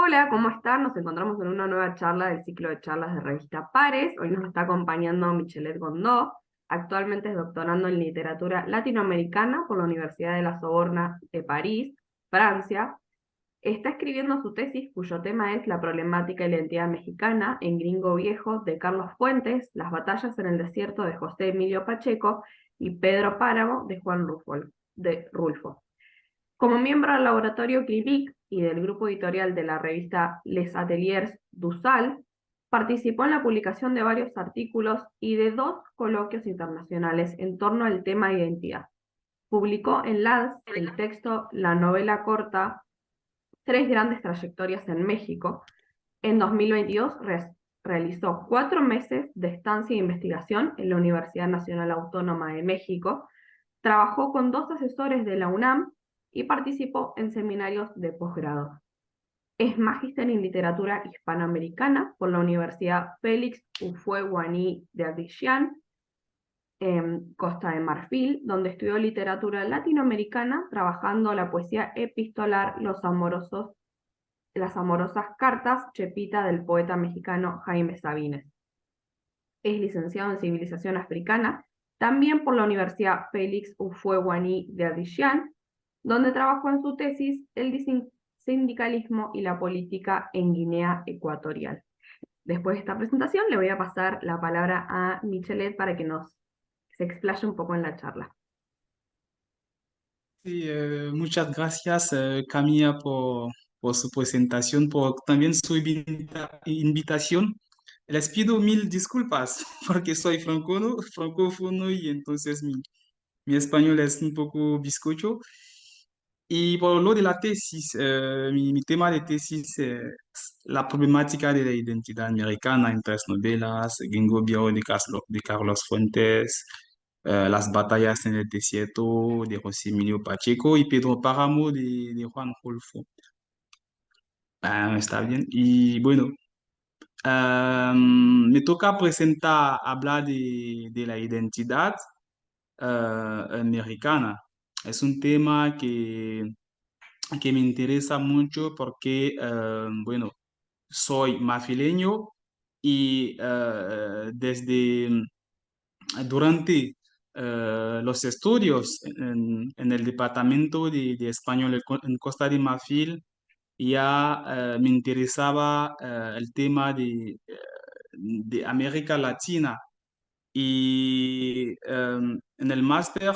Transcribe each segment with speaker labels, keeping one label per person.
Speaker 1: Hola, ¿cómo están? Nos encontramos en una nueva charla del ciclo de charlas de revista Pares. Hoy nos está acompañando Michelet Gondó. Actualmente es doctorando en literatura latinoamericana por la Universidad de la Sorbona de París, Francia. Está escribiendo su tesis, cuyo tema es La problemática y la identidad mexicana en Gringo Viejo, de Carlos Fuentes, Las batallas en el desierto, de José Emilio Pacheco, y Pedro Páramo, de Juan Rulfo. Como miembro del laboratorio CLINIC y del grupo editorial de la revista Les Ateliers du Sal, participó en la publicación de varios artículos y de dos coloquios internacionales en torno al tema identidad. Publicó en LADS el texto La novela corta Tres grandes trayectorias en México. En 2022 realizó 4 meses de estancia e investigación en la Universidad Nacional Autónoma de México. Trabajó con dos asesores de la UNAM y participó en seminarios de posgrado. Es magíster en literatura hispanoamericana por la Universidad Félix Houphouët-Boigny de Abidjan, en Costa de Marfil, donde estudió literatura latinoamericana, trabajando la poesía epistolar, las amorosas cartas Chepita del poeta mexicano Jaime Sabines. Es licenciado en civilización africana, también por la Universidad Félix Houphouët-Boigny de Abidjan, donde trabajó en su tesis El sindicalismo y la política en Guinea Ecuatorial. Después de esta presentación, le voy a pasar la palabra a Michelet para que nos se explaye un poco en la charla.
Speaker 2: Sí, muchas gracias, Camila, por su presentación, por también su invitación. Les pido mil disculpas porque soy francófono y entonces mi español es un poco bizcocho. Y por lo de la tesis, mi tema de tesis es la problemática de la identidad americana en tres novelas, Gringo Viejo de Carlos Fuentes, Las batallas en el desierto de José Emilio Pacheco y Pedro Páramo de Juan Rulfo. Ah, está bien. Y bueno, me toca hablar de la identidad americana. Es un tema que me interesa mucho porque, bueno, soy mafileño y durante los estudios en el departamento de español en Costa de Marfil, ya me interesaba el tema de América Latina y en el máster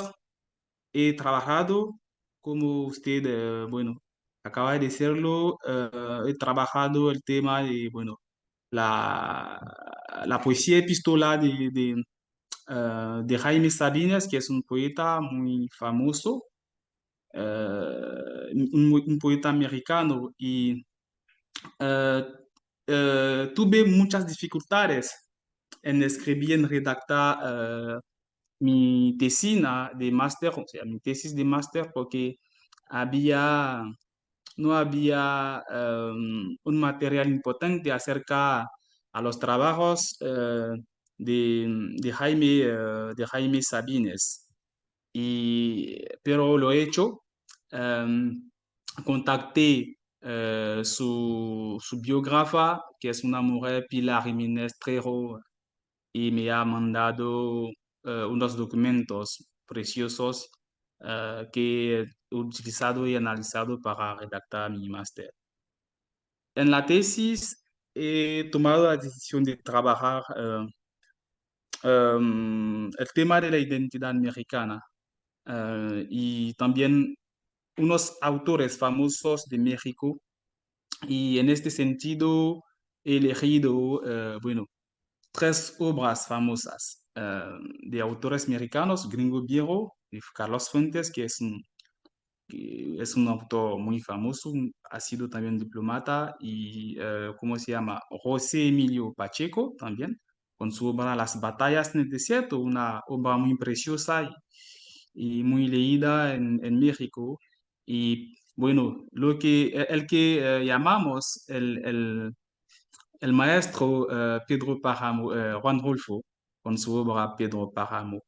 Speaker 2: he trabajado, como usted, bueno, acaba de decirlo, he trabajado el tema de, bueno, la, la poesía epistolar de Jaime Sabines, que es un poeta muy famoso, un poeta americano, y eh, tuve muchas dificultades en escribir, en redactar mi tesina de máster, o sea, mi tesis de máster, porque había, no había un material importante acerca a los trabajos de Jaime Sabines. Pero lo he hecho. Contacté su biógrafa, que es una mujer, Pilar Jiménez Trejo, y me ha mandado unos documentos preciosos que he utilizado y analizado para redactar mi máster. En la tesis he tomado la decisión de trabajar el tema de la identidad americana y también unos autores famosos de México, y en este sentido he elegido, bueno, tres obras famosas de autores mexicanos: Gringo Viejo, de Carlos Fuentes, que es un autor muy famoso, ha sido también diplomata, y, ¿cómo se llama? José Emilio Pacheco también, con su obra Las batallas en el desierto, una obra muy preciosa y muy leída en México. Y bueno, el que llamamos el maestro Pedro Páramo, Juan Rulfo, con su obra Pedro Páramo.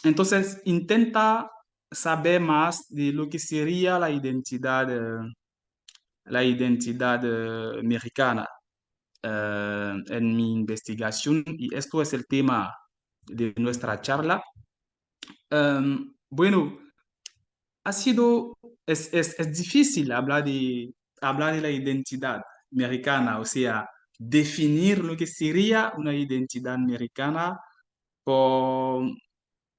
Speaker 2: Entonces, intenta saber más de lo que sería la identidad la identidad mexicana en mi investigación y esto es el tema de nuestra charla. Bueno, ha sido, es difícil hablar de la identidad americana, o sea, definir lo que sería una identidad americana por,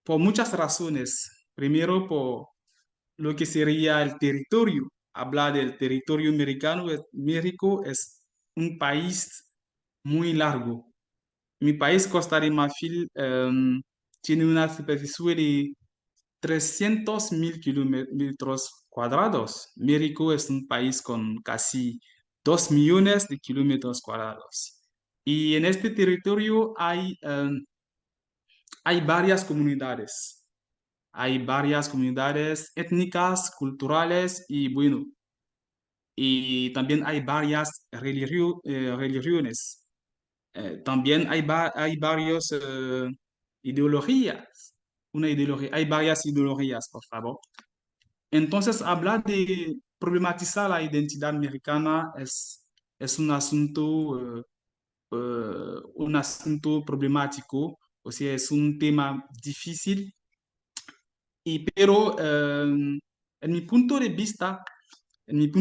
Speaker 2: por muchas razones. Primero, por lo que sería el territorio. Hablar del territorio americano, México es un país muy largo. Mi país, Costa de Marfil, tiene una superficie de 300.000 kilómetros cuadrados. México es un país con casi 2 millones de kilómetros cuadrados. Y en este territorio hay varias comunidades. Hay varias comunidades étnicas, culturales y bueno, y también hay varias religiones. También hay varias ideologías. Hay varias ideologías, por favor. Entonces, hablar de problematizar la identidad americana es un asunto problemático, o sea, es un tema difícil, pero en mi punto de vista, yo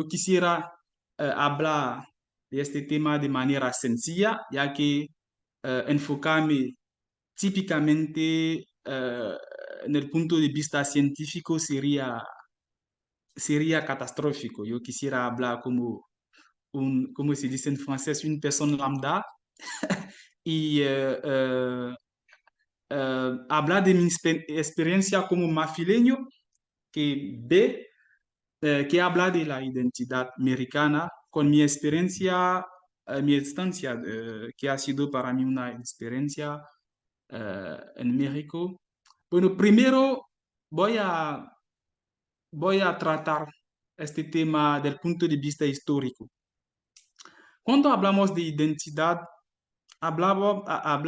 Speaker 2: quisiera hablar de este tema de manera sencilla, ya que enfocarme típicamente en el punto de vista científico sería catastrófico. Yo quisiera hablar como se dice en francés, una persona lambda y hablar de mi experiencia como mafileño que habla de la identidad americana con mi experiencia, mi estancia, que ha sido para mí una experiencia en México. Bueno, primero voy a, voy a tratar este tema del punto de vista histórico. Cuando hablamos de identidad, hablamos ah,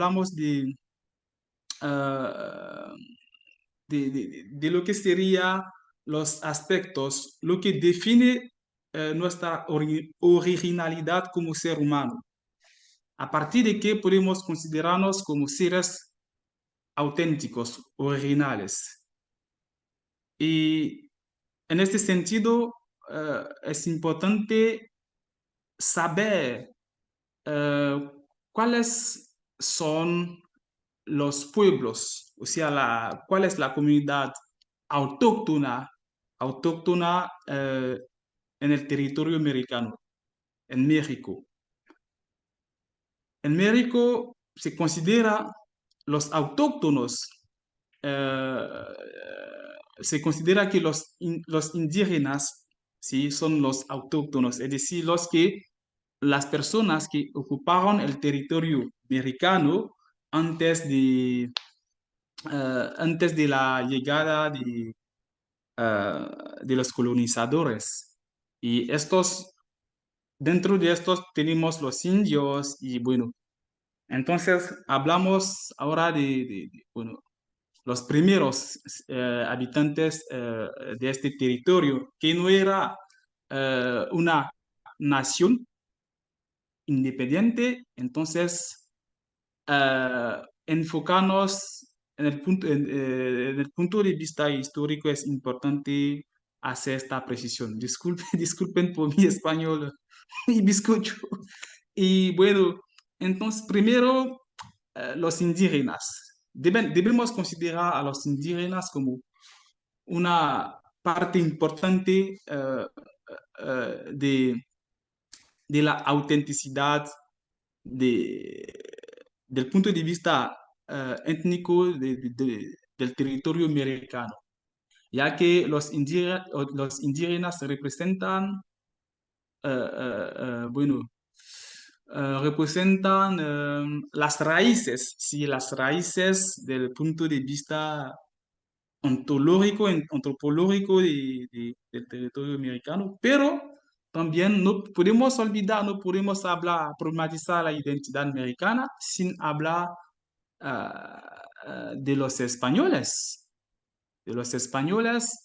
Speaker 2: de lo que sería los aspectos, lo que define nuestra originalidad como ser humano. A partir de que podemos considerarnos como seres auténticos, originales. Y en este sentido, es importante saber eh, cuáles son los pueblos, o sea, cuál es la comunidad autóctona en el territorio americano, en México. En México se considera los autóctonos, eh, se considera que los indígenas sí, son los autóctonos, es decir, las personas que ocuparon el territorio americano antes antes de la llegada de los colonizadores. Y dentro de estos tenemos los indios y bueno, entonces hablamos ahora bueno, los primeros habitantes de este territorio, que no era una nación independiente, entonces enfocarnos en el punto de vista histórico es importante hacer esta precisión. Disculpen por mi español y bizcocho. Y bueno, entonces primero los indígenas. Debemos considerar a los indígenas como una parte importante de la autenticidad de, del punto de vista étnico del territorio americano, ya que los indígenas representan, bueno, representan las raíces, sí, las raíces del punto de vista antropológico del territorio americano, pero también no podemos olvidar, no podemos hablar, problematizar la identidad americana sin hablar de los españoles. De los españoles,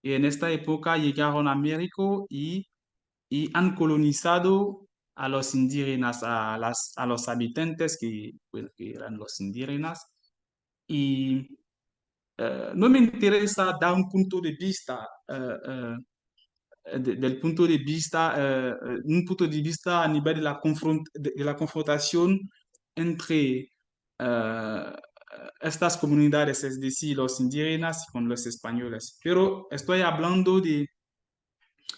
Speaker 2: y en esta época llegaron a México y han colonizado a los indígenas, a los habitantes que, bueno, que eran los indígenas. Y no me interesa dar un punto de vista, del punto de vista, un punto de vista a nivel de la, de la confrontación entre estas comunidades, es decir, los indígenas con los españoles. Pero estoy hablando de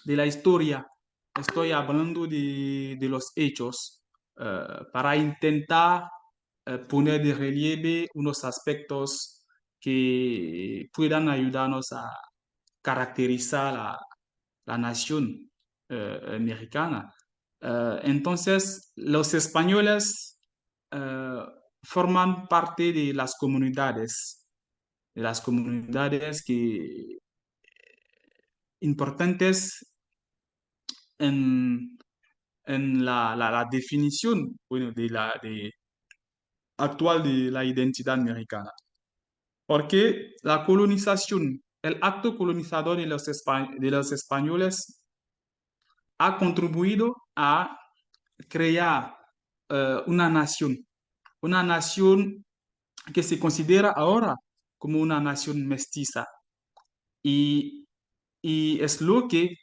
Speaker 2: la historia, estoy hablando de los hechos, para intentar poner de relieve unos aspectos que puedan ayudarnos a caracterizar la nación mexicana. Entonces, los españoles eh, forman parte de las comunidades que, importantes en, en la definición, bueno, actual de la identidad mexicana. Porque la colonización, el acto colonizador de de los españoles ha contribuido a crear una nación que se considera ahora como una nación mestiza. Y, y es lo que,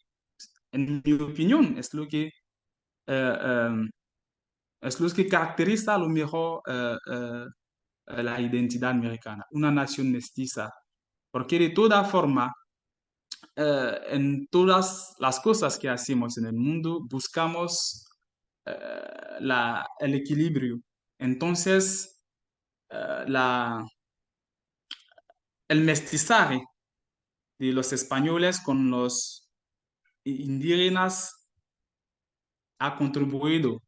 Speaker 2: en mi opinión, eh, es lo que caracteriza a lo mejor la identidad americana, una nación mestiza. Porque de toda forma, en todas las cosas que hacemos en el mundo, buscamos el equilibrio. Entonces, la, el mestizaje de los españoles con los indígenas ha contribuido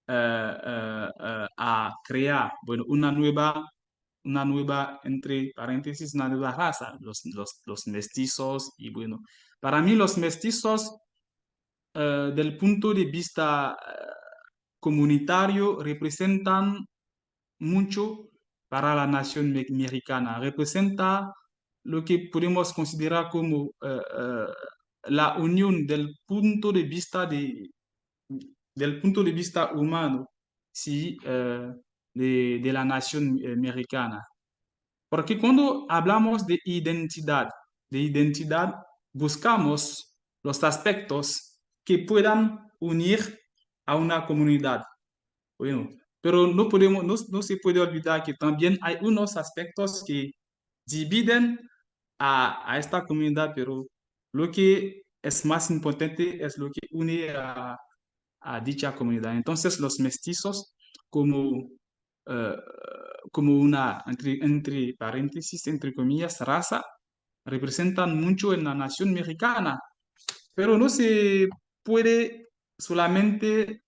Speaker 2: a crear, bueno, una nueva, entre paréntesis, una nueva raza, los mestizos. Y bueno, para mí los mestizos, del punto de vista comunitario, representan mucho para la nación mexicana. Representa lo que podemos considerar como la unión del punto de vista humano, sí, de la nación mexicana. Porque cuando hablamos de identidad, buscamos los aspectos que puedan unir a una comunidad. Bueno, pero no se puede olvidar que también hay unos aspectos que dividen a esta comunidad, pero lo que es más importante es lo que une a dicha comunidad. Entonces, los mestizos, como, eh, como una, entre paréntesis, entre comillas, raza, representan mucho en la nación mexicana, pero no se puede solamente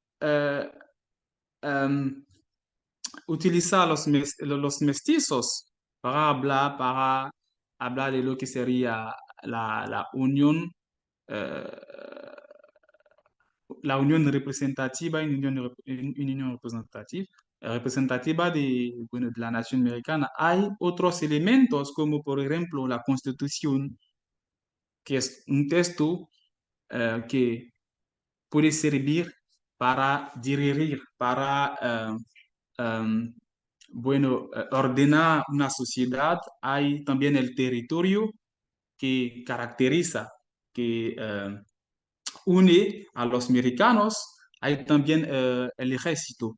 Speaker 2: em, utilizar los mestizos para hablar de lo que sería la unión, eh, la unión representativa, una unión representativa de, bueno, de la nación americana. Hay otros elementos como por ejemplo la Constitución, que es un texto que puede servir para dirigir, para bueno, ordenar una sociedad. Hay también el territorio que caracteriza, que une a los mexicanos. Hay también el ejército.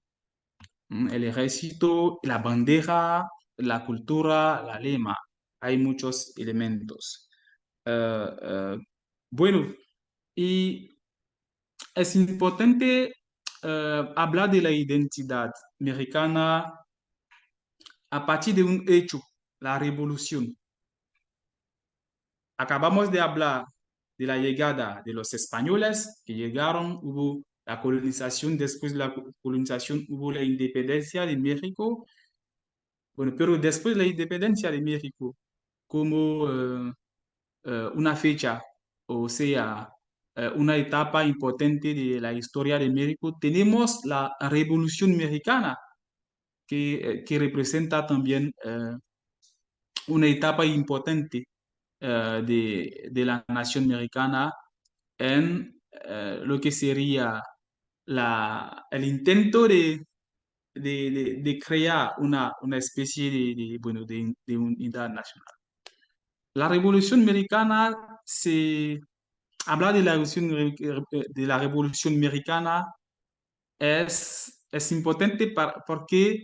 Speaker 2: El ejército, la bandera, la cultura, la lema. Hay muchos elementos. Eh, bueno, y es importante hablar de la identidad mexicana a partir de un hecho, la revolución. Acabamos de hablar de la llegada de los españoles que llegaron, hubo la colonización, después de la colonización hubo la independencia de México. Bueno, pero después de la independencia de México, como una fecha, o sea, una etapa importante de la historia de México, tenemos la Revolución Mexicana, que representa también una etapa importante de la nación americana en lo que sería el intento de crear una especie bueno, de unidad nacional. La Revolución Americana se habla de la Revolución Americana es importante porque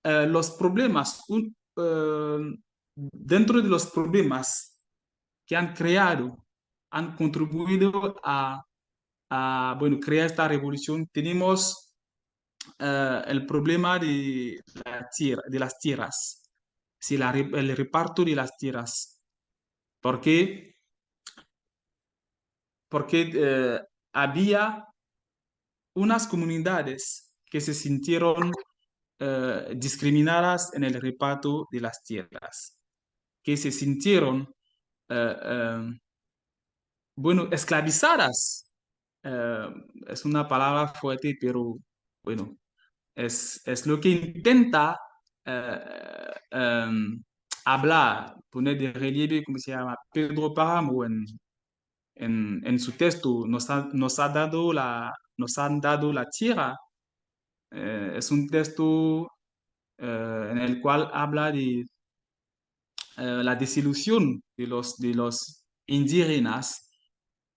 Speaker 2: los problemas, dentro de los problemas que han creado, han contribuido bueno, crear esta revolución, tenemos el problema de las tierras, sí, el reparto de las tierras. ¿Por qué? Porque había unas comunidades que se sintieron discriminadas en el reparto de las tierras, que se sintieron, eh, eh, bueno, esclavizadas. Eh, es una palabra fuerte, pero bueno, es lo que intenta hablar, poner de relieve, ¿cómo se llama? Pedro Páramo en su texto. Nos han dado la tierra. Es un texto en el cual habla de la desilusión de los indígenas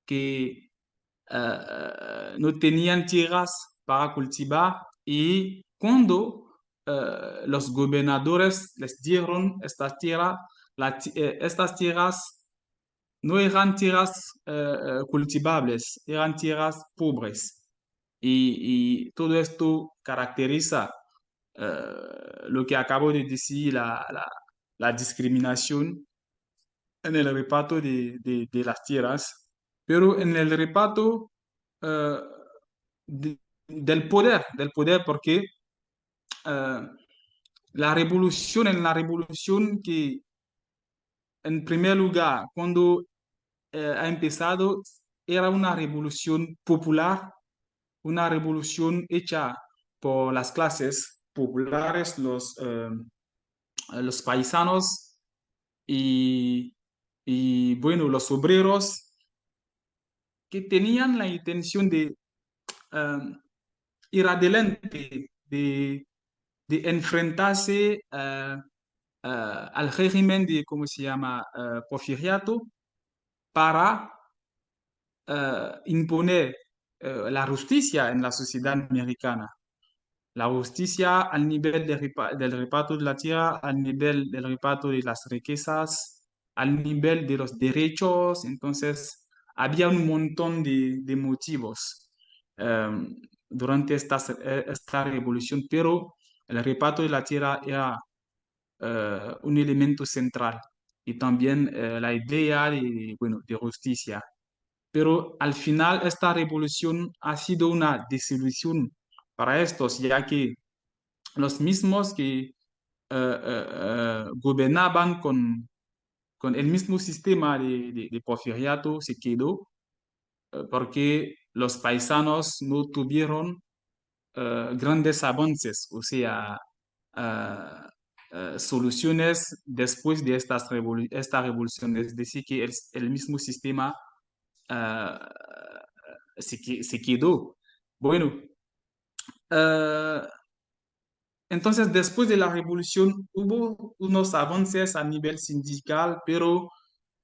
Speaker 2: que no tenían tierras para cultivar y cuando los gobernadores les dieron estas tierras, estas tierras no eran tierras cultivables, eran tierras pobres. Y todo esto caracteriza lo que acabo de decir, la discriminación en el reparto de las tierras, pero en el reparto eh, del poder, porque eh, en la revolución que en primer lugar, cuando ha empezado, era una revolución popular, una revolución hecha por las clases populares, los paisanos y bueno, los obreros que tenían la intención de eh, ir adelante, de enfrentarse al régimen de, ¿cómo se llama?, Porfiriato para imponer la justicia en la sociedad americana. La justicia al nivel del reparto de la tierra, al nivel del reparto de las riquezas, al nivel de los derechos. Entonces, había un montón de motivos durante esta revolución, pero el reparto de la tierra era un elemento central y también la idea bueno, de justicia. Pero al final esta revolución ha sido una desilusión para estos, ya que los mismos que gobernaban con el mismo sistema de porfiriato se quedó porque los paisanos no tuvieron grandes avances, o sea, eh, soluciones después de esta revolución. Es decir, que el mismo sistema eh, se quedó. Bueno, eh, entonces después de la revolución hubo unos avances a nivel sindical, pero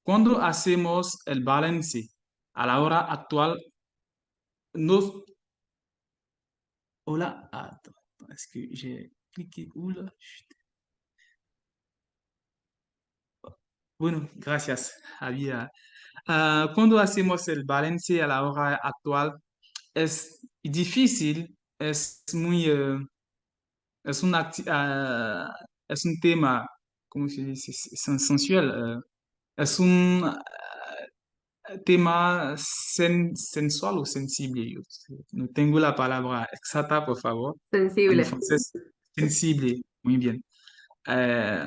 Speaker 2: cuando hacemos el balance a la hora actual, nos... Hola, attends, est-ce que j'ai cliqué où là? Bueno, gracias. Cuando hacemos el balance a la hora actual, es difícil, es es un tema, ¿cómo se dice? Es sensual. Es un tema sensual o sensible. Yo no tengo la palabra exacta, por favor. En
Speaker 1: Sensible.
Speaker 2: francés, sensible. Muy bien. Eh,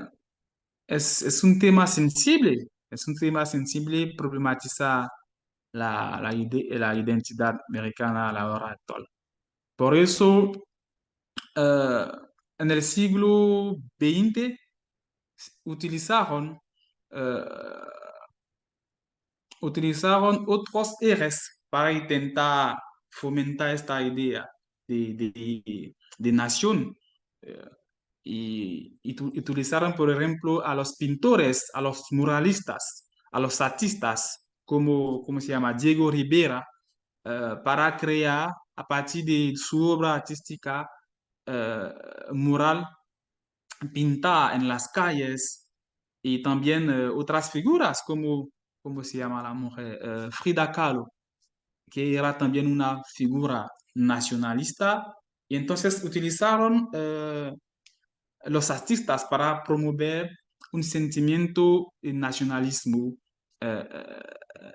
Speaker 2: es un tema sensible. Es un tema sensible, problematiza la identidad americana a la hora actual. Por eso, eh, en el siglo XX utilizaron eh, utilizaron otros ejes para intentar fomentar esta idea de nación. Eh, y utilizaron, por ejemplo, a los pintores, a los muralistas, a los artistas, como, ¿cómo se llama? Diego Rivera, para crear, a partir de su obra artística, eh, mural, pintada en las calles, y también otras figuras, como, ¿cómo se llama la mujer? Frida Kahlo, que era también una figura nacionalista. Y entonces utilizaron los artistas para promover un sentimiento de nacionalismo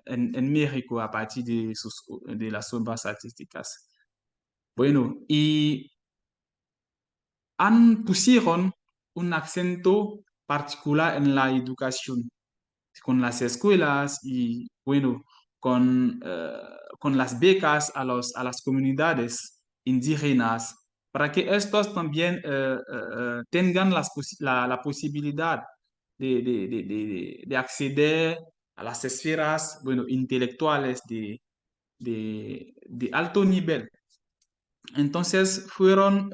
Speaker 2: en México a partir de las obras artísticas. Bueno, y pusieron un acento particular en la educación, con las escuelas y, bueno, con las becas a las comunidades indígenas, para que estos también tengan la posibilidad de acceder a las esferas, bueno, intelectuales de alto nivel. Entonces fueron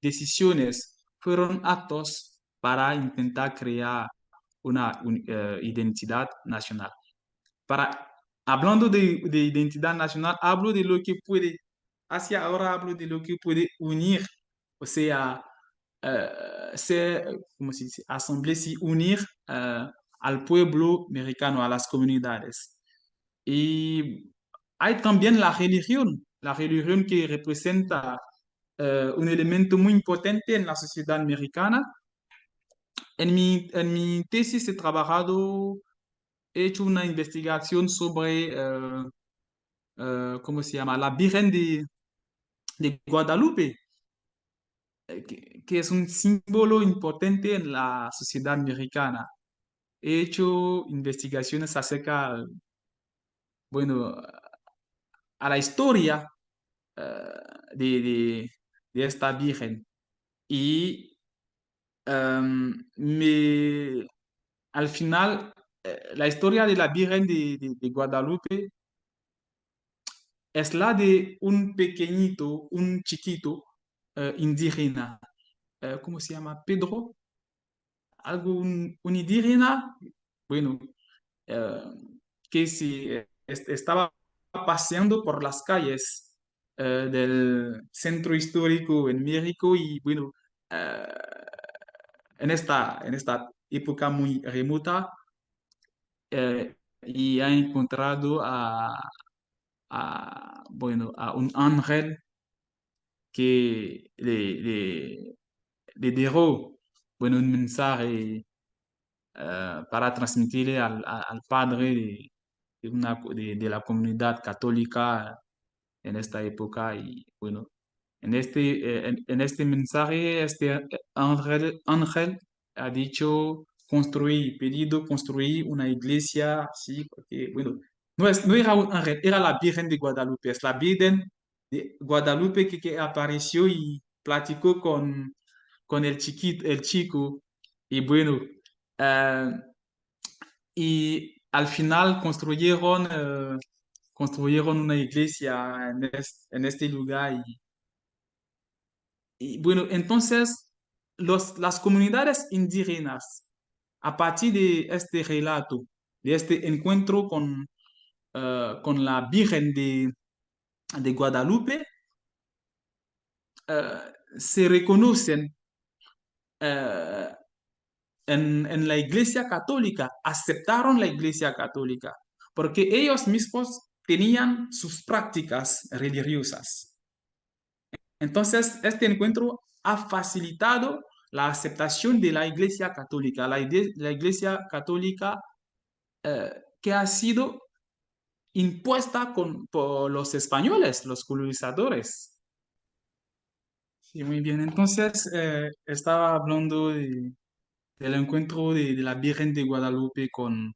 Speaker 2: decisiones, fueron actos para intentar crear una identidad nacional. Hablando de identidad nacional, hablo de lo que puede, hacia ahora hablo de lo que puede unir, o sea, eh, ¿cómo se dice? Asamblearse, unir al pueblo mexicano, a las comunidades. Y hay también la religión que representa un elemento muy importante en la sociedad mexicana. En mi tesis he trabajado, he hecho una investigación sobre, ¿cómo se llama? La Virgen de Guadalupe, que es un símbolo importante en la sociedad mexicana. He hecho investigaciones acerca, bueno, a la historia eh, de, de, de esta Virgen. Y al final, la historia de la Virgen de Guadalupe es la de un pequeñito, un chiquito indígena. ¿Cómo se llama? Pedro, algo, un indígena, bueno, eh, que estaba paseando por las calles del centro histórico en México y bueno, eh, en esta época muy remota, y ha encontrado bueno, a un ángel que le dejó, bueno, un mensaje para transmitirle al padre de la comunidad católica en esta época. Y bueno, en este mensaje, este ángel ha dicho construir, pedido construir una iglesia, sí, porque, bueno, no era un ángel, era la Virgen de Guadalupe, es la Virgen de Guadalupe que apareció y platicó con el chico, y bueno, eh, y al final construyeron una iglesia en este lugar. Y bueno, entonces las comunidades indígenas, a partir de este relato, de este encuentro con la Virgen de Guadalupe, se reconocen eh, en la Iglesia Católica, aceptaron la Iglesia Católica, porque ellos mismos tenían sus prácticas religiosas. Entonces, este encuentro ha facilitado la aceptación de la Iglesia Católica, la Iglesia Católica que ha sido impuesta por los españoles, los colonizadores. Sí, muy bien. Entonces, estaba hablando del encuentro de la Virgen de Guadalupe con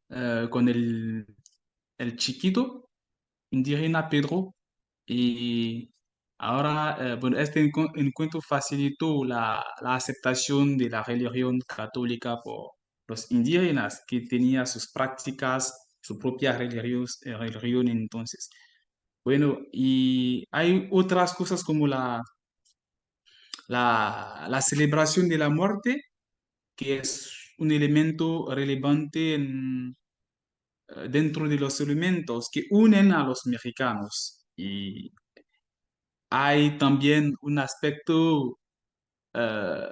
Speaker 2: el chiquito indígena Pedro. Y ahora, bueno, este encuentro facilitó la aceptación de la religión católica por los indígenas que tenían sus prácticas, su propia religión entonces. Bueno, y hay otras cosas como la celebración de la muerte, que es un elemento relevante dentro de los elementos que unen a los mexicanos. Y hay también un aspecto eh,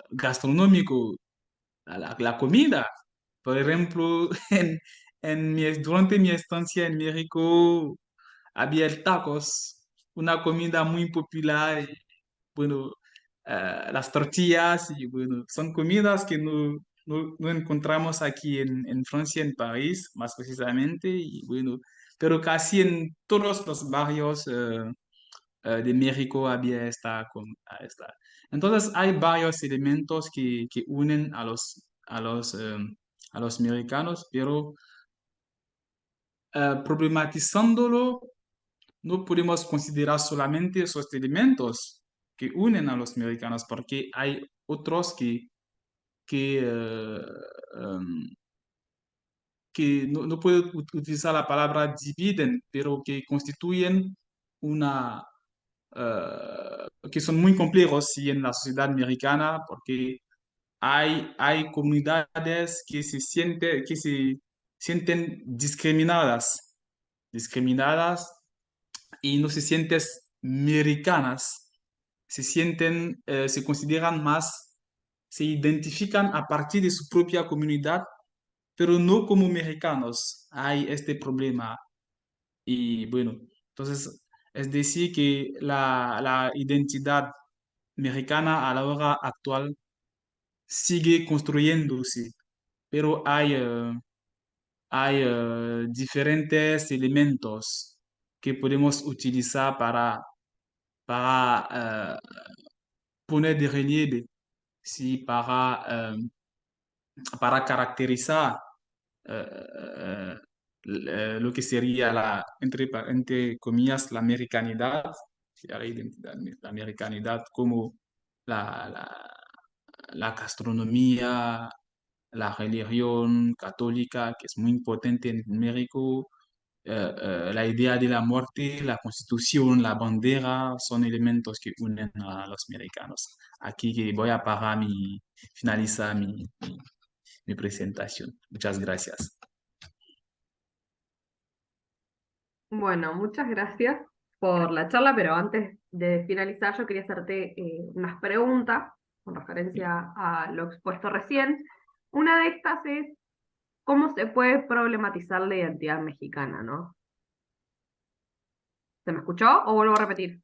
Speaker 2: gastronómico, la comida. Por ejemplo, durante mi estancia en México había el tacos, una comida muy popular. Y, bueno, las tortillas, y bueno, son comidas que no encontramos aquí en Francia, en París, más precisamente. Y bueno, pero casi en todos los barrios de México había esta. Entonces hay varios elementos que unen a los mexicanos, pero problematizándolo, no podemos considerar solamente esos elementos que unen a los mexicanos, porque hay otros que, em, que no puedo utilizar la palabra dividen, pero que constituyen una, que son muy complejos sí, en la sociedad americana, porque hay comunidades que se sienten discriminadas y no se sienten americanas, se consideran más, se identifican a partir de su propia comunidad, pero no como mexicanos. Hay este problema y bueno, entonces es decir que la identidad mexicana a la hora actual sigue construyéndose, pero hay diferentes elementos que podemos utilizar para poner de relieve, sí, para caracterizar eh, eh, lo que sería entre comillas, la americanidad, sí, la identidad, la americanidad como la, la, la gastronomía, la religión católica, que es muy importante en México, la idea de la muerte, la constitución, la bandera, son elementos que unen a los mexicanos. Aquí que voy a finalizar mi presentación. Muchas gracias.
Speaker 1: Bueno, muchas gracias por la charla, pero antes de finalizar yo quería hacerte unas preguntas con referencia a lo expuesto recién. Una de estas es, ¿cómo se puede problematizar la identidad mexicana, no? ¿Se me escuchó o vuelvo a repetir?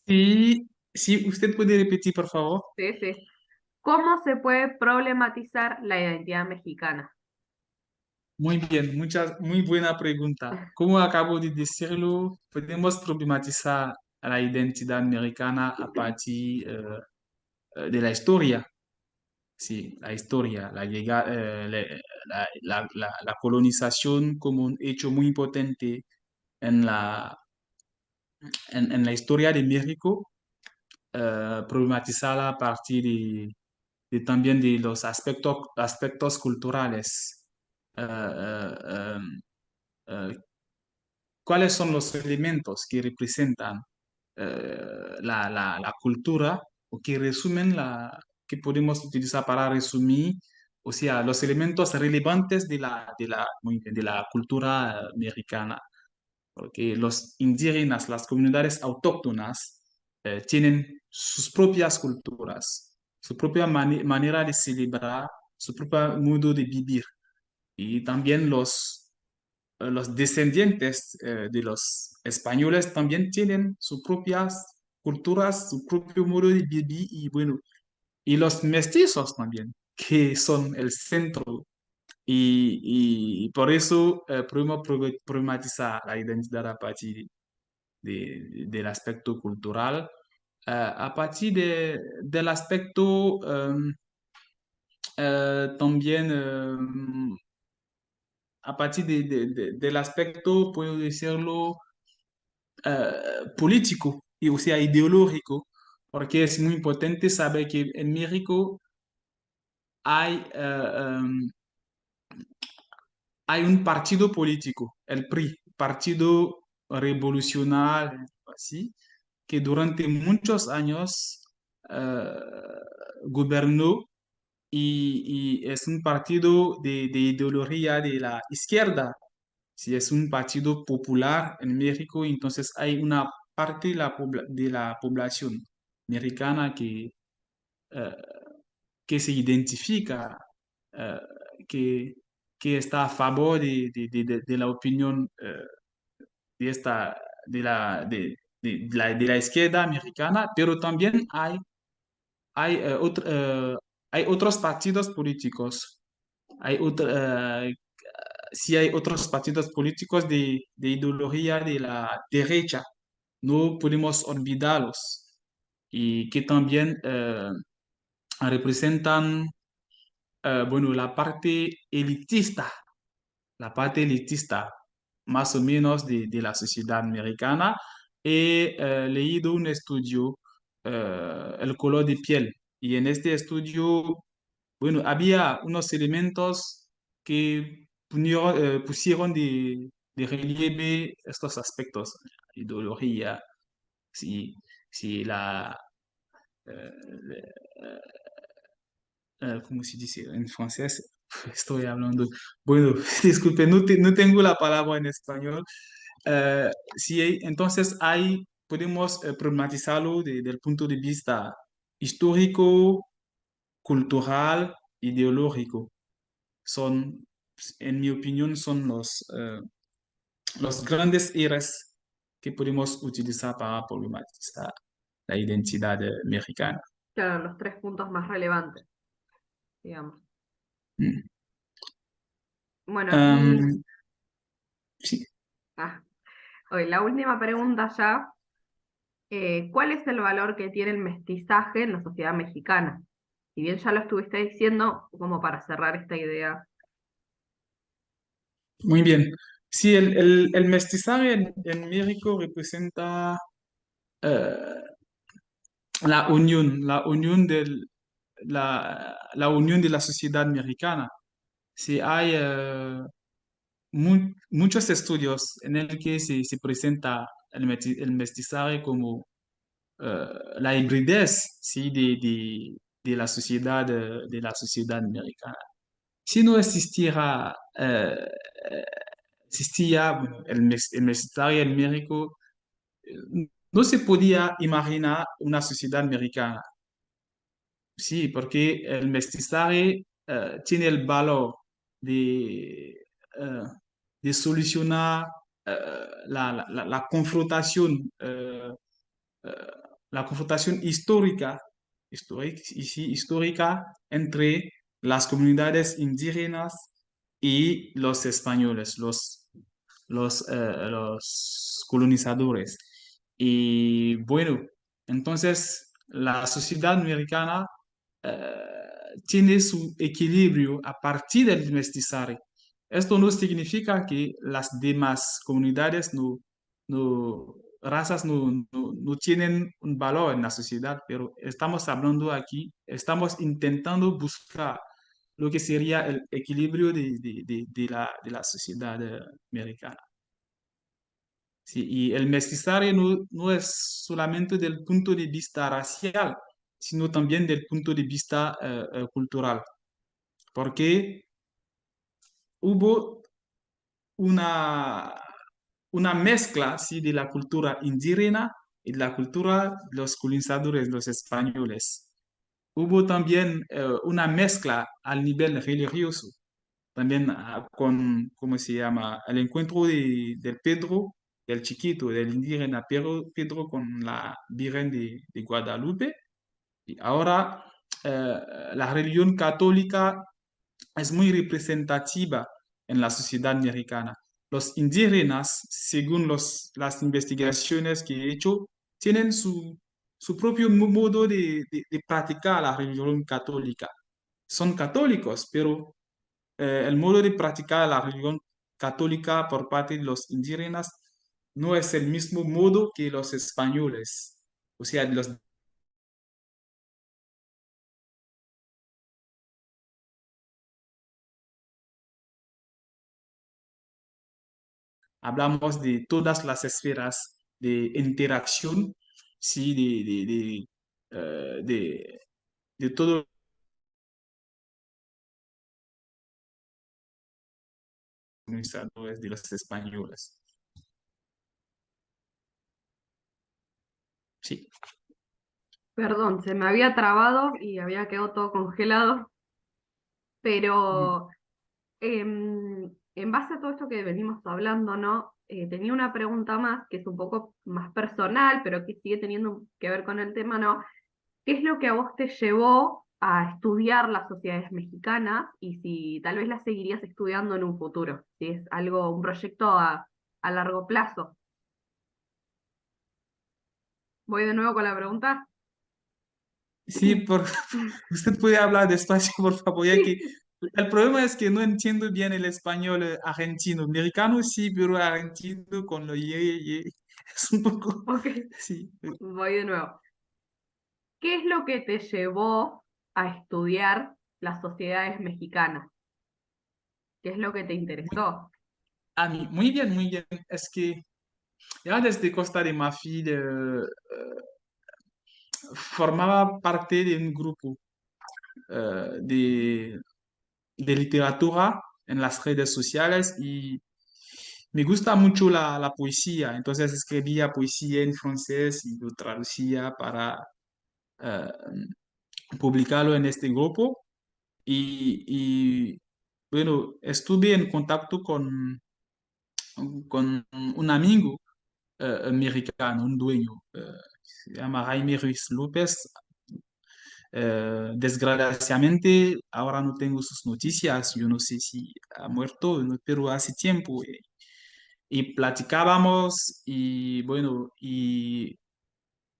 Speaker 2: Sí, sí, usted puede repetir, por favor.
Speaker 1: Sí, sí. ¿Cómo se puede problematizar la identidad mexicana?
Speaker 2: Muy bien, muy buena pregunta. Como acabo de decirlo, podemos problematizar la identidad americana a partir de la historia. Sí, la historia, la colonización como un hecho muy potente en la historia de México, problematizada a partir también de los aspectos culturales. Eh, eh, eh, ¿Cuáles son los elementos que representan la cultura o que resumen que podemos utilizar para resumir, o sea, los elementos relevantes muy bien, de la cultura americana? Porque los indígenas, las comunidades autóctonas, tienen sus propias culturas, su propia manera de celebrar, su propio modo de vivir. Y también los descendientes de los españoles también tienen sus propias culturas, su propio modo de vivir y bueno, y los mestizos también, que son el centro. Y por eso podemos problematizar la identidad a partir del aspecto cultural, a partir del aspecto también a partir del aspecto, puedo decirlo, político y o sea ideológico, porque es muy importante saber que en México hay, hay un partido político, el PRI, Partido Revolucionario, así, que durante muchos años eh, gobernó y es un partido de ideología de la izquierda. Si es un partido popular en México, entonces hay una parte de la población mexicana eh, que se identifica, eh, que, que está a favor de la opinión de, esta, de la izquierda mexicana, pero también hay, hay otros partidos políticos. Hay sí hay otros partidos políticos de ideología de la derecha, no podemos olvidarlos, y que también representan, bueno, la parte elitista, más o menos de la sociedad americana. He leído un estudio, El color de piel, y en este estudio, bueno, había unos elementos que pusieron de relieve estos aspectos, ideología, si, si la, eh, ¿cómo se dice en francés? Estoy hablando, bueno, disculpe, no tengo la palabra en español. Entonces podemos problematizarlo desde el punto de vista histórico, cultural, ideológico. Son, en mi opinión, son los grandes ejes que podemos utilizar para problematizar la identidad mexicana.
Speaker 1: Claro, los tres puntos más relevantes, digamos.
Speaker 2: Mm.
Speaker 1: Bueno, y
Speaker 2: Am, sí,
Speaker 1: ah, hoy la última pregunta ya. ¿Cuál es el valor que tiene el mestizaje en la sociedad mexicana? Si bien ya lo estuviste diciendo, como para cerrar esta idea.
Speaker 2: muy bien. Sí, el mestizaje en México representa eh, la unión la unión de la sociedad mexicana. Sí, hay muchos estudios en el que se presenta el mestizaje como eh, la hibridez, ¿sí? De la sociedad americana. Si no existiera, existía bueno, el mestizaje en México, no se podía imaginar una sociedad americana. Sí, porque el mestizaje tiene el valor eh, de solucionar eh, la confrontación, eh, la confrontación histórica entre las comunidades indígenas y los españoles, los colonizadores. Y bueno, entonces la sociedad americana eh, tiene su equilibrio a partir del mestizaje. Esto no significa que las demás comunidades razas no tienen un valor en la sociedad, pero estamos hablando aquí, estamos intentando buscar lo que sería el equilibrio de la sociedad americana. Sí, y el mestizaje no es solamente del punto de vista racial, sino también del punto de vista cultural, porque hubo una, una mezcla, ¿sí? De la cultura indígena y de la cultura de los colonizadores, los españoles. Hubo también una mezcla al nivel religioso, también ¿cómo se llama? El encuentro del Pedro, del chiquito, del indígena Pedro con la Virgen de Guadalupe. Y ahora eh, la religión católica es muy representativa en la sociedad mexicana. Los indígenas, según las investigaciones que he hecho, tienen su propio modo de practicar la religión católica. Son católicos, pero el modo de practicar la religión católica por parte de los indígenas no es el mismo modo que los españoles, o sea, los hablamos de todas las esferas de interacción, sí, de todo los colonizadores, de los españoles. Sí.
Speaker 1: Perdón, se me había trabado y había quedado todo congelado,
Speaker 2: Ujú.
Speaker 1: pero en base a todo esto que venimos hablando, ¿no? Tenía una pregunta más que es un poco más personal, pero que sigue teniendo que ver con el tema, ¿no? ¿Qué es lo que a vos te llevó a estudiar las sociedades mexicanas y si tal vez las seguirías estudiando en un futuro? Si es algo, un proyecto a largo plazo. Voy de nuevo con la pregunta.
Speaker 2: Sí, usted puede hablar despacio, por favor, ya que el problema es que no entiendo bien el español argentino. Americano sí, pero argentino con lo ye, es un poco,
Speaker 1: Ok,
Speaker 2: sí.
Speaker 1: voy de nuevo. ¿Qué es lo que te llevó a estudiar las sociedades mexicanas? ¿Qué es lo que te interesó?
Speaker 2: A mí, muy bien, muy bien. Es que ya desde Costa de Marfil formaba parte de un grupo de literatura en las redes sociales y me gusta mucho la poesía. Entonces escribía poesía en francés y lo traducía para eh, publicarlo en este grupo. Y, bueno, estuve en contacto con un amigo americano, un dueño, se llama Jaime Ruiz López. Desgraciadamente, ahora no tengo sus noticias, yo no sé si ha muerto, ¿no? Pero hace tiempo. Y platicábamos y bueno, y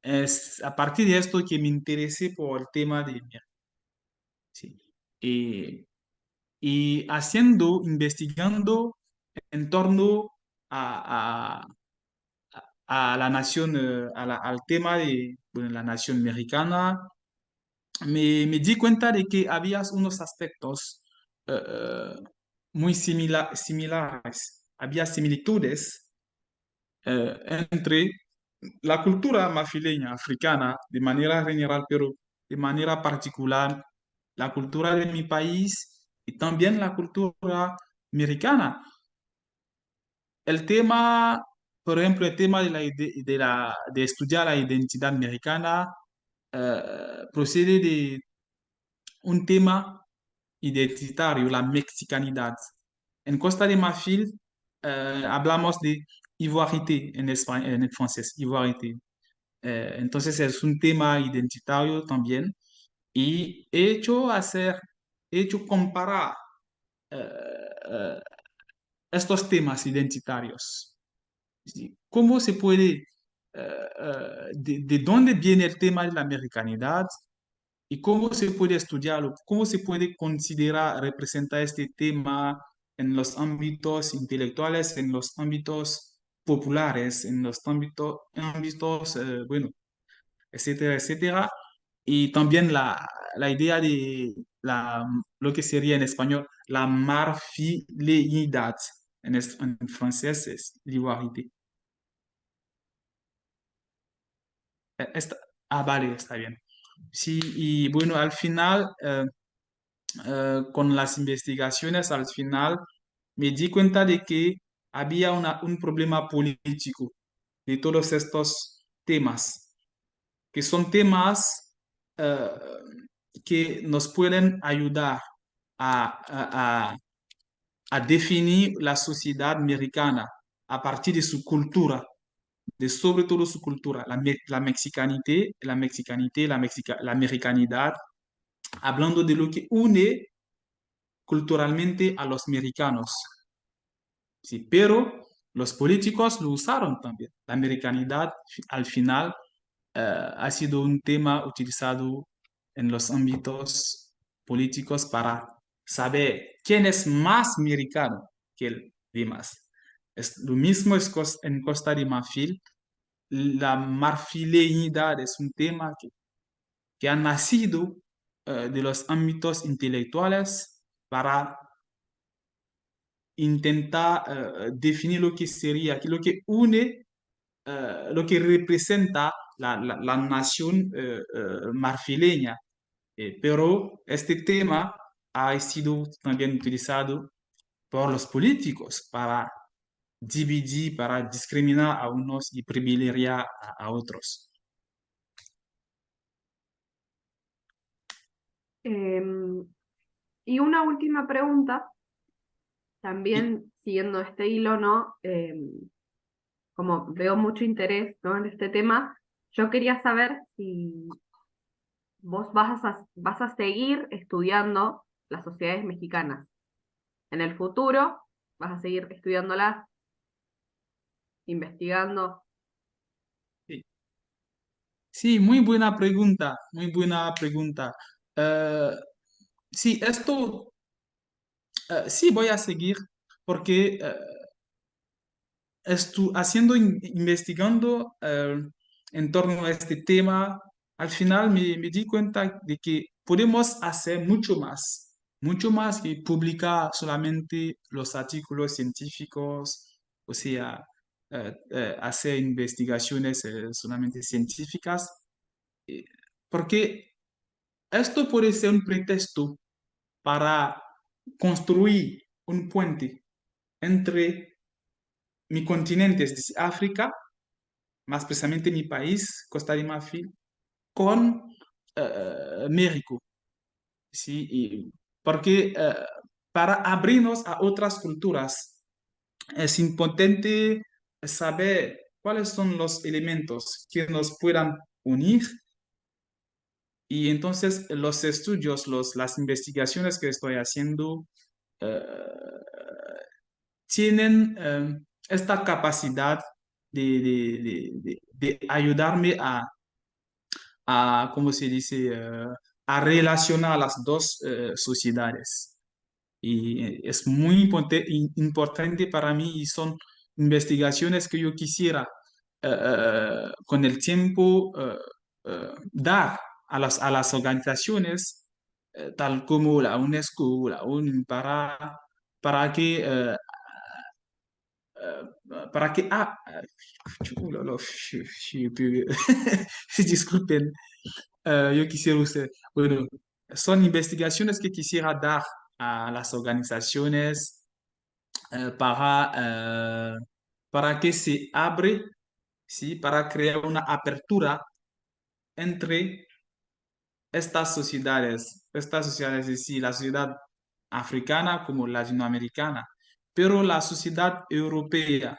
Speaker 2: es a partir de esto que me interesé por el tema de... Sí. Y, y haciendo, investigando en torno a, a la nación, al tema de bueno, la nación mexicana, me di cuenta de que había unos aspectos muy similares, había similitudes entre la cultura mafileña africana de manera general, pero de manera particular la cultura de mi país y también la cultura americana. El tema, por ejemplo, el tema de, de estudiar la identidad americana procede de un tema identitario, la mexicanidad. En Costa de Marfil hablamos de ivoirité en español, en el francés, ivoirité. Entonces es un tema identitario también y he hecho comparar eh, eh, estos temas identitarios. ¿Sí? ¿Cómo se puede, de dónde viene el tema de la americanidad y cómo se puede estudiarlo? ¿Cómo se puede considerar, representar este tema en los ámbitos intelectuales, en los ámbitos populares, en los ámbitos bueno, etcétera, etcétera? Y también la idea de lo que sería en español la marfileñidad, en francés es l'ivoirité. Esta- vale, está bien. Sí, y bueno, al final, con las investigaciones, al final me di cuenta de que había un problema político de todos estos temas, que son temas eh, que nos pueden ayudar a, a definir la sociedad americana a partir de su cultura, de sobre todo su cultura, la mexicanité, la americanidad, hablando de lo que une culturalmente a los americanos. Sí, pero los políticos lo usaron también. La americanidad al final ha sido un tema utilizado en los ámbitos políticos para saber quién es más americano que el demás. Es, lo mismo es en Costa de Marfil. La marfileñidad es un tema que ha nacido de los ámbitos intelectuales para intenta definir lo que sería, lo que une, lo que representa la nación marfileña. Pero este tema ha sido también utilizado por los políticos para dividir, para discriminar a unos y privilegiar a otros.
Speaker 1: Em, y una última pregunta,
Speaker 2: Y,
Speaker 1: también siguiendo este hilo, ¿no? Como veo mucho interés, ¿no? En este tema, yo quería saber si vos vas a seguir estudiando las sociedades mexicanas. En el futuro, vas a seguir estudiándolas, investigando.
Speaker 2: sí, sí, muy buena pregunta, muy buena pregunta. Eh, sí, esto sí voy a seguir porque haciendo, investigando en torno a este tema, al final me di cuenta de que podemos hacer mucho más que publicar solamente los artículos científicos, o sea, hacer investigaciones solamente científicas, eh, porque esto puede ser un pretexto para construir un puente entre mi continente, es decir, África, más precisamente mi país, Costa de Marfil, con México, ¿sí? Porque para abrirnos a otras culturas es importante saber cuáles son los elementos que nos puedan unir y entonces los estudios, las investigaciones que estoy haciendo eh, tienen esta capacidad de ayudarme ¿cómo se dice?, a relacionar las dos sociedades. Y es muy importante para mí y son investigaciones que yo quisiera con el tiempo dar a las organizaciones tal como la UNESCO, la ONU, para que para que oh là là, disculpen, yo quisiera usted, bueno, son investigaciones que quisiera dar a las organizaciones para que se abre, ¿sí? Para crear una apertura entre estas sociedades, es decir, la sociedad africana como latinoamericana, pero la sociedad europea,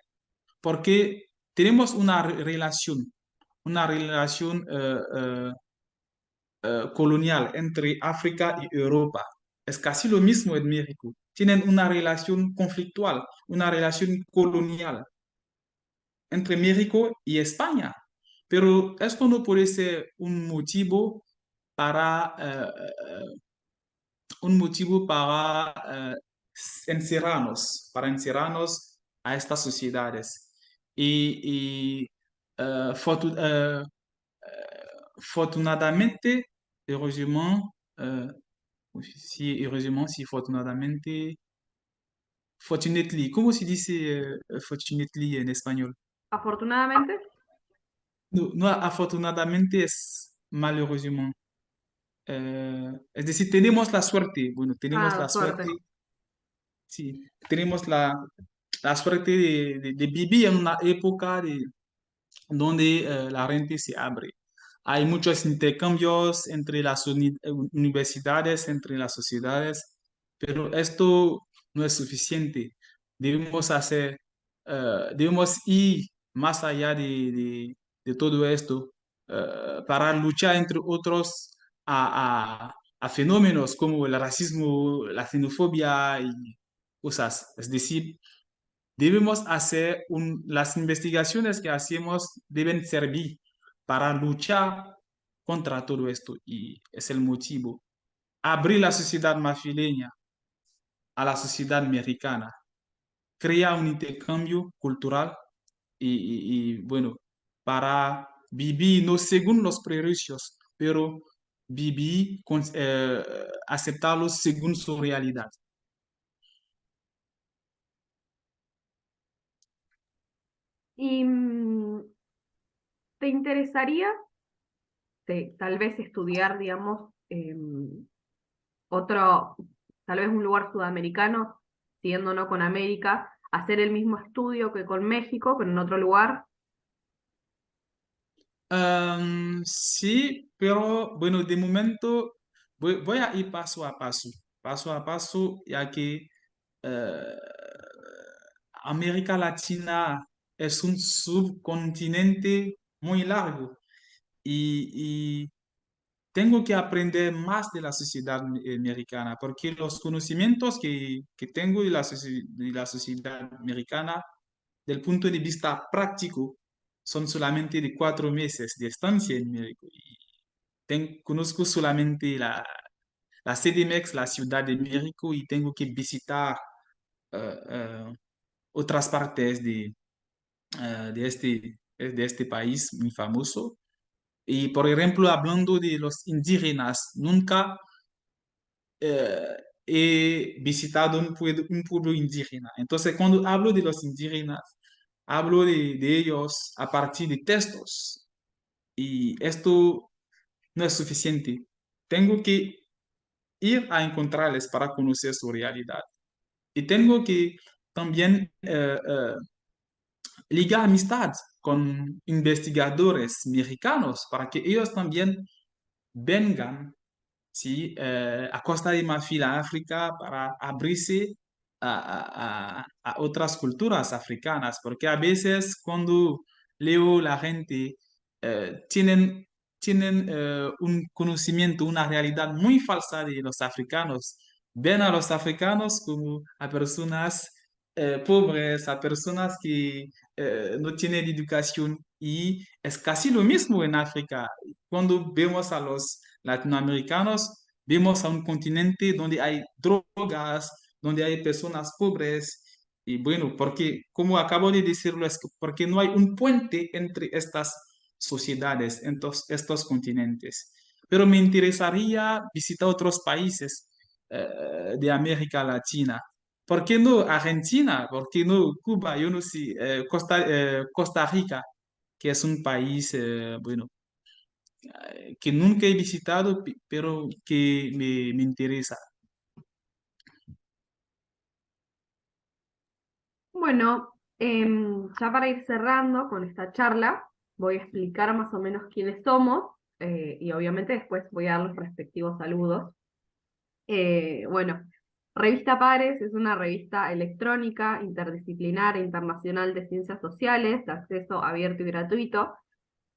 Speaker 2: porque tenemos una relación colonial entre África y Europa. Es casi lo mismo en México. Tienen una relación conflictual, una relación colonial entre México y España. Pero esto no puede ser un motivo para encerrarnos a estas sociedades. Y eh, fortu- eh, afortunadamente, heureusement, sí, afortunadamente, fortunately, ¿cómo se dice fortunately en español?
Speaker 1: Afortunadamente,
Speaker 2: No, no, afortunadamente es malheureusement. Es decir, tenemos la suerte, bueno, tenemos
Speaker 1: ah,
Speaker 2: la suerte,
Speaker 1: suerte.
Speaker 2: sí, tenemos la suerte de vivir en una época donde la gente se abre. Hay muchos intercambios entre las universidades, entre las sociedades, pero esto no es suficiente. Debemos debemos ir más allá de todo esto para luchar, entre otros, a fenómenos como el racismo, la xenofobia y cosas. Es decir, debemos hacer las investigaciones que hacemos deben servir para luchar contra todo esto y es el motivo. Abrir la sociedad marfileña a la sociedad mexicana, crea un intercambio cultural bueno, para vivir no según los prejuicios, pero vivir, aceptarlos según su realidad.
Speaker 1: interesaría tal vez estudiar, digamos, otro, tal vez un lugar sudamericano, siguiendo no con América, hacer el mismo estudio que con México, pero en otro lugar.
Speaker 2: Sí, pero bueno, de momento voy a ir paso a paso, ya que eh, América Latina es un subcontinente muy largo y tengo que aprender más de la sociedad americana, porque los conocimientos que tengo de de la sociedad americana, del punto de vista práctico, son solamente de 4 meses de estancia en México. Y conozco solamente la CDMX, la Ciudad de México, y tengo que visitar eh, eh, otras partes de este país muy famoso. Y por ejemplo, hablando de los indígenas, nunca eh, he visitado un pueblo indígena. Entonces, cuando hablo de los indígenas, hablo de ellos a partir de textos. Y esto no es suficiente. Tengo que ir a encontrarles para conocer su realidad. Y tengo que también ligar amistad con investigadores mexicanos para que ellos también vengan, ¿sí? A Costa de Marfil, a África, para abrirse a otras culturas africanas, porque a veces cuando leo la gente, tienen un conocimiento, una realidad muy falsa de los africanos. Ven a los africanos como a personas pobres, a personas que no tienen educación, y es casi lo mismo en África. Cuando vemos a los latinoamericanos, vemos a un continente donde hay drogas, donde hay personas pobres. Y bueno, porque como acabo de decirlo, es porque no hay un puente entre estas sociedades, entre estos continentes. Pero me interesaría visitar otros países de América Latina. ¿Por qué no Argentina? ¿Por qué no Cuba? Yo no sé, Costa Rica, que es un país, bueno, que nunca he visitado, pero que me interesa.
Speaker 1: Bueno, ya para ir cerrando con esta charla, voy a explicar más o menos quiénes somos y obviamente después voy a dar los respectivos saludos. Bueno, Revista Pares es una revista electrónica, interdisciplinar e internacional de ciencias sociales, de acceso abierto y gratuito.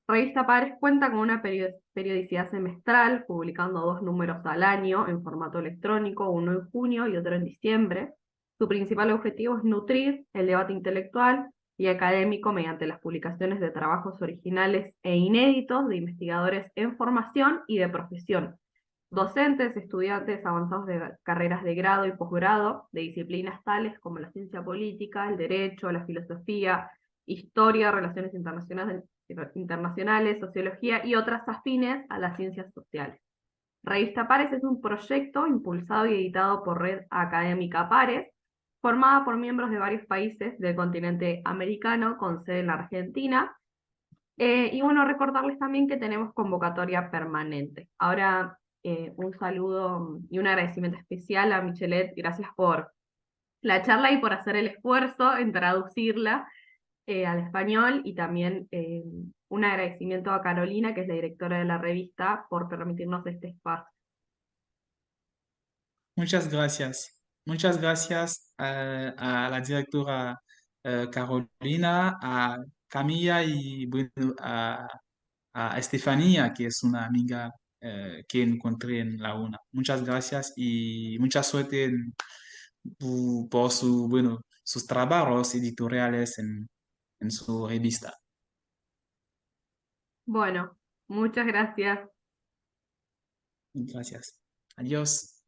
Speaker 1: Revista Pares cuenta con una periodicidad semestral, publicando 2 números al año en formato electrónico, uno en junio y otro en diciembre. Su principal objetivo es nutrir el debate intelectual y académico mediante las publicaciones de trabajos originales e inéditos de investigadores en formación y de profesión, docentes, estudiantes avanzados de carreras de grado y posgrado, de disciplinas tales como la ciencia política, el derecho, la filosofía, historia, relaciones internacionales, sociología y otras afines a las ciencias sociales. Revista Pares es un proyecto impulsado y editado por Red Académica Pares, formada por miembros de varios países del continente americano, con sede en la Argentina. Y bueno, recordarles también que tenemos convocatoria permanente. Ahora, un saludo y un agradecimiento especial a Michelet. Gracias por la charla y por hacer el esfuerzo en traducirla al español, y también un agradecimiento a Carolina, que es la directora de la revista, por permitirnos este espacio.
Speaker 2: Muchas gracias. Muchas gracias a la directora Carolina, a Camilla y bueno, a Estefanía, que es una amiga que encontré en la UNA. Muchas gracias y mucha suerte por bueno, sus trabajos editoriales en su revista.
Speaker 1: Bueno, muchas gracias.
Speaker 2: Gracias. Adiós.